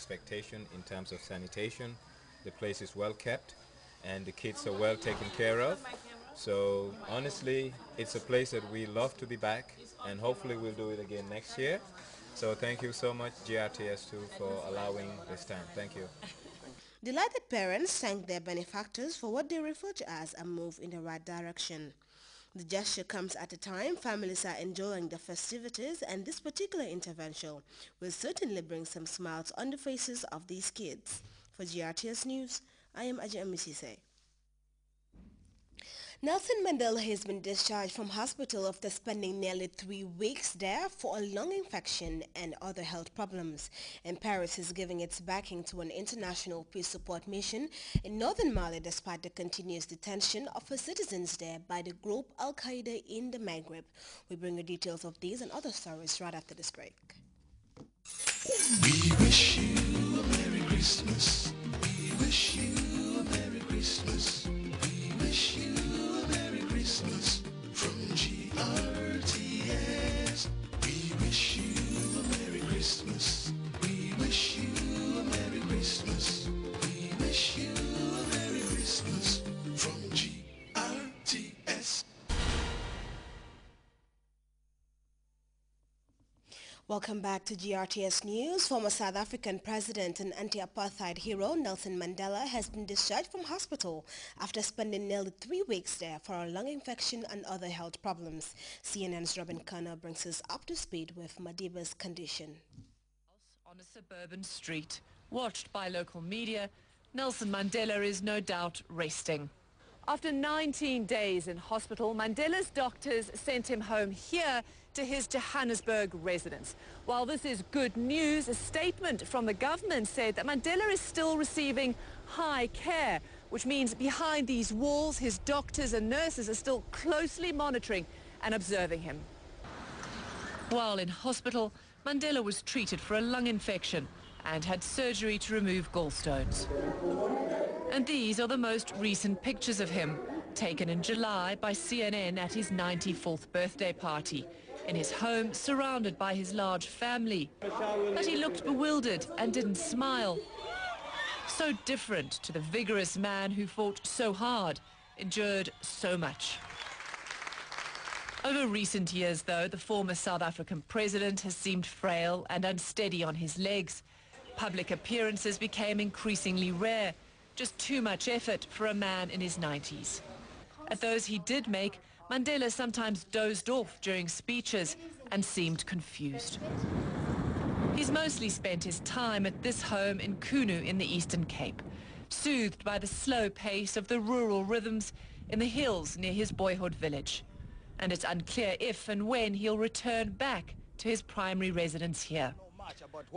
expectation in terms of sanitation. The place is well kept and the kids are well taken care of. So honestly, it's a place that we love to be back, and hopefully we'll do it again next year. So thank you so much, GRTS2, for allowing this time. Thank you. Delighted parents thanked their benefactors for what they refer to as a move in the right direction. The gesture comes at a time families are enjoying the festivities, and this particular intervention will certainly bring some smiles on the faces of these kids. For GRTS News, I am Ajay Amisise. Nelson Mandela has been discharged from hospital after spending nearly 3 weeks there for a lung infection and other health problems. And Paris is giving its backing to an international peace support mission in northern Mali despite the continuous detention of her citizens there by the group Al-Qaeda in the Maghreb. We bring you details of these and other stories right after this break. We wish you a Merry Christmas. We wish you a Merry Christmas. We wish you a Merry Christmas from GRTS. We wish you a Merry Christmas. We wish you a Merry Christmas. We wish you a Merry Christmas from GRTS. Welcome back to GRTS News. Former South African president and anti-apartheid hero Nelson Mandela has been discharged from hospital after spending nearly 3 weeks there for a lung infection and other health problems. CNN's Robin Connor brings us up to speed with Madiba's condition. On a suburban street, watched by local media, Nelson Mandela is no doubt resting. After 19 days in hospital, Mandela's doctors sent him home here to his Johannesburg residence. While this is good news, a statement from the government said that Mandela is still receiving high care, which means behind these walls, his doctors and nurses are still closely monitoring and observing him. While in hospital, Mandela was treated for a lung infection and had surgery to remove gallstones. And these are the most recent pictures of him, taken in July by CNN at his 94th birthday party, in his home surrounded by his large family. But he looked bewildered and didn't smile. So different to the vigorous man who fought so hard, endured so much. Over recent years, though, the former South African president has seemed frail and unsteady on his legs. Public appearances became increasingly rare, just too much effort for a man in his 90s. At those he did make, Mandela sometimes dozed off during speeches and seemed confused. He's mostly spent his time at this home in Kunu in the Eastern Cape, soothed by the slow pace of the rural rhythms in the hills near his boyhood village. And it's unclear if and when he'll return back to his primary residence here.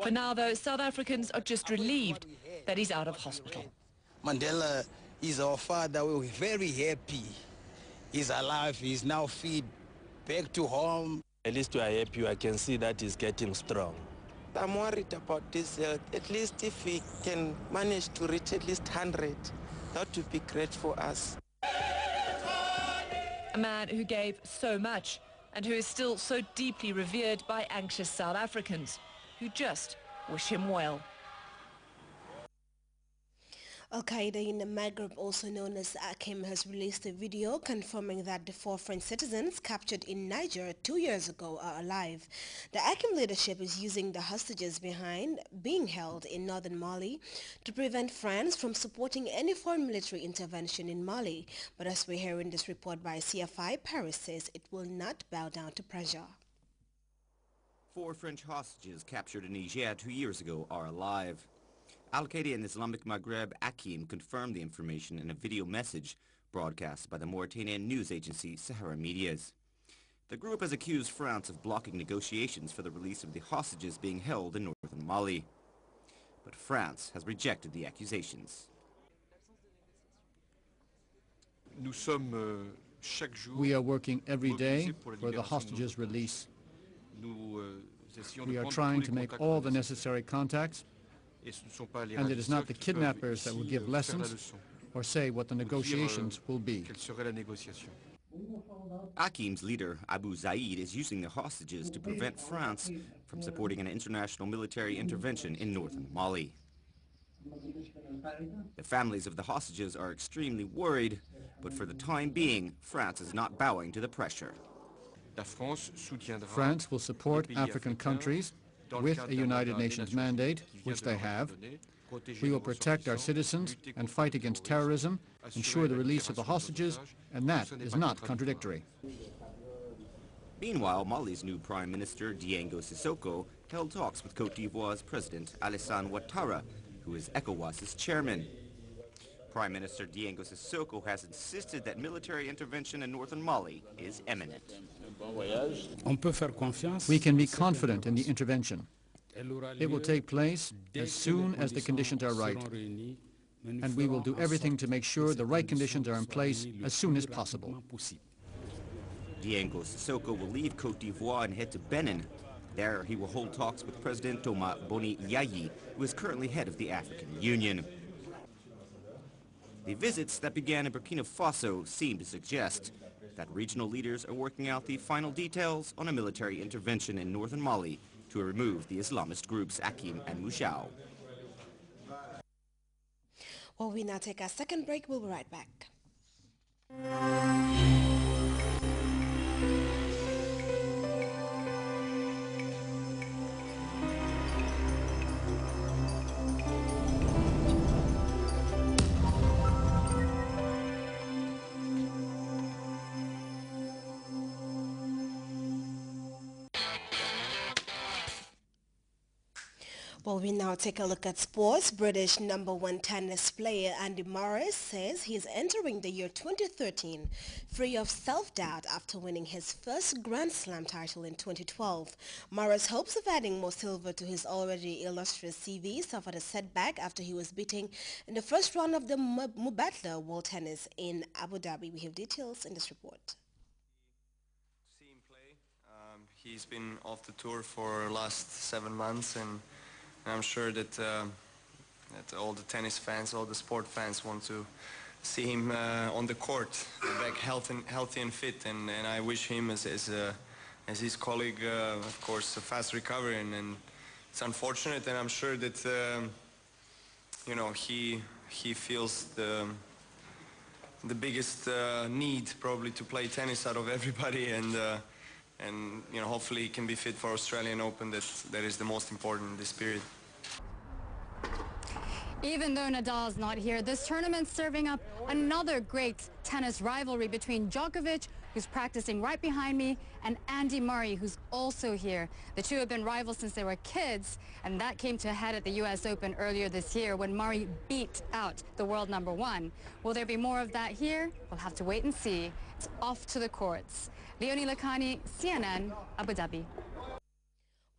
For now, though, South Africans are just relieved that he's out of hospital. Mandela is our father. We're very happy. He's alive. He's now fit, back to home. At least we are happy. I can see that he's getting strong. I'm worried about this. At least if we can manage to reach at least 100, that would be great for us. A man who gave so much and who is still so deeply revered by anxious South Africans who just wish him well. Al-Qaeda in the Maghreb, also known as Akim, has released a video confirming that the 4 French citizens captured in Niger 2 years ago are alive. The Akim leadership is using the hostages being held in northern Mali to prevent France from supporting any foreign military intervention in Mali. But as we hear in this report by CFI, Paris says it will not bow down to pressure. 4 French hostages captured in Niger 2 years ago are alive. Al-Qaeda in Islamic Maghreb, Akim, confirmed the information in a video message broadcast by the Mauritanian news agency Sahara Medias. The group has accused France of blocking negotiations for the release of the hostages being held in northern Mali. But France has rejected the accusations. We are working every day for the hostages' release. We are trying to make all the necessary contacts, and it is not the kidnappers that will give lessons or say what the negotiations will be. Akim's leader, Abu Zaid, is using the hostages to prevent France from supporting an international military intervention in northern Mali. The families of the hostages are extremely worried, but for the time being, France is not bowing to the pressure. France will support African countries with a United Nations mandate, which they have. We will protect our citizens and fight against terrorism, ensure the release of the hostages, and that is not contradictory. Meanwhile, Mali's new Prime Minister, Diengo Sissoko, held talks with Côte d'Ivoire's President Alassane Ouattara, who is ECOWAS's chairman. Prime Minister Diengo Sissoko has insisted that military intervention in northern Mali is imminent. We can be confident in the intervention. It will take place as soon as the conditions are right, and we will do everything to make sure the right conditions are in place as soon as possible. Diengo Sissoko will leave Côte d'Ivoire and head to Benin. There he will hold talks with President Thomas Boni Yayi, who is currently head of the African Union. The visits that began in Burkina Faso seem to suggest that regional leaders are working out the final details on a military intervention in northern Mali to remove the Islamist groups Akim and Mouchao. Well, we now take our second break. We'll be right back. Well, we now take a look at sports. British #1 tennis player Andy Murray says he is entering the year 2013 free of self-doubt after winning his first Grand Slam title in 2012. Murray's hopes of adding more silver to his already illustrious CV suffered a setback after he was beaten in the first round of the Mubadala World Tennis in Abu Dhabi. We have details in this report. See him play. He's been off the tour for the last 7 months, and I'm sure that that all the tennis fans, all the sport fans want to see him on the court, back healthy and fit. And I wish him, as his colleague, of course, a fast recovery. And it's unfortunate, and I'm sure that you know, he feels the biggest need probably to play tennis out of everybody. And you know, hopefully he can be fit for Australian Open. That is the most important in this period. Even though Nadal's not here, this tournament's serving up another great tennis rivalry between Djokovic, who's practicing right behind me, and Andy Murray, who's also here. The two have been rivals since they were kids, and that came to a head at the US Open earlier this year when Murray beat out the world #1. Will there be more of that here? We'll have to wait and see. It's off to the courts. Leonie Lakani, CNN, Abu Dhabi.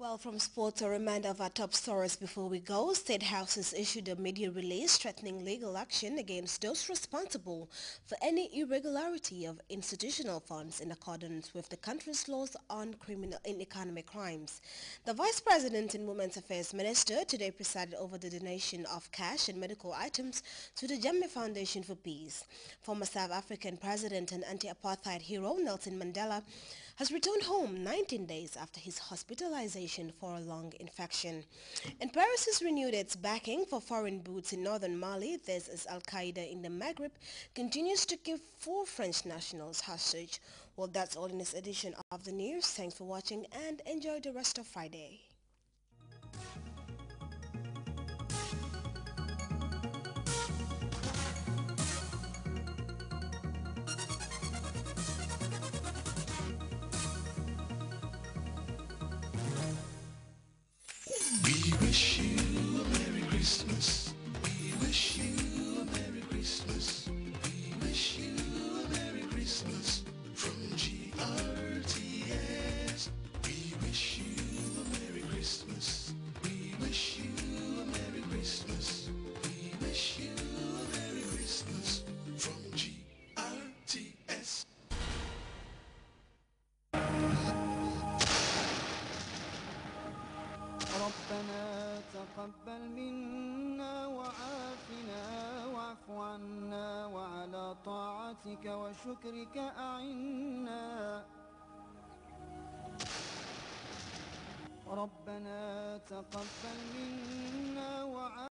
Well, from sports, a reminder of our top stories before we go. State House has issued a media release threatening legal action against those responsible for any irregularity of institutional funds in accordance with the country's laws on criminal and economic crimes. The Vice President and Women's Affairs Minister today presided over the donation of cash and medical items to the Jammeh Foundation for Peace. Former South African President and anti-apartheid hero Nelson Mandela has returned home 19 days after his hospitalization for a lung infection. And Paris has renewed its backing for foreign boots in northern Mali. This as Al-Qaeda in the Maghreb continues to keep 4 French nationals hostage. Well, that's all in this edition of the news. Thanks for watching and enjoy the rest of Friday. We wish you a Merry Christmas. We wish you a Merry Christmas. We wish you a Merry Christmas from GRTS. We wish you a Merry Christmas. We wish you a Merry Christmas. We wish you a Merry Christmas from GRTS. ربنا تقبل منا وعافنا واعف عنا وعلى طاعتك وشكرك أعنا ربنا تقبل منا